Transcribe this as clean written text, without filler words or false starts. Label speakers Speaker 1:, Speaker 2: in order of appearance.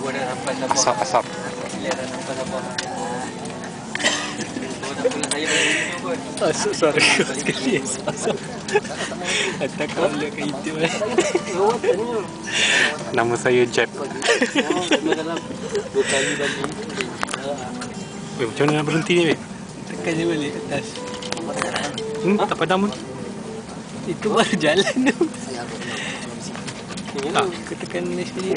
Speaker 1: Asap.
Speaker 2: Suara keras sekali. Asap. Atak kau boleh ke itu.
Speaker 1: Nama saya Jeb. Macam mana nak berhenti ni, weh?
Speaker 2: Tekan je balik atas.
Speaker 1: Tak padam pun.
Speaker 2: Itu baru jalan tu. Kau tekan ni sekali.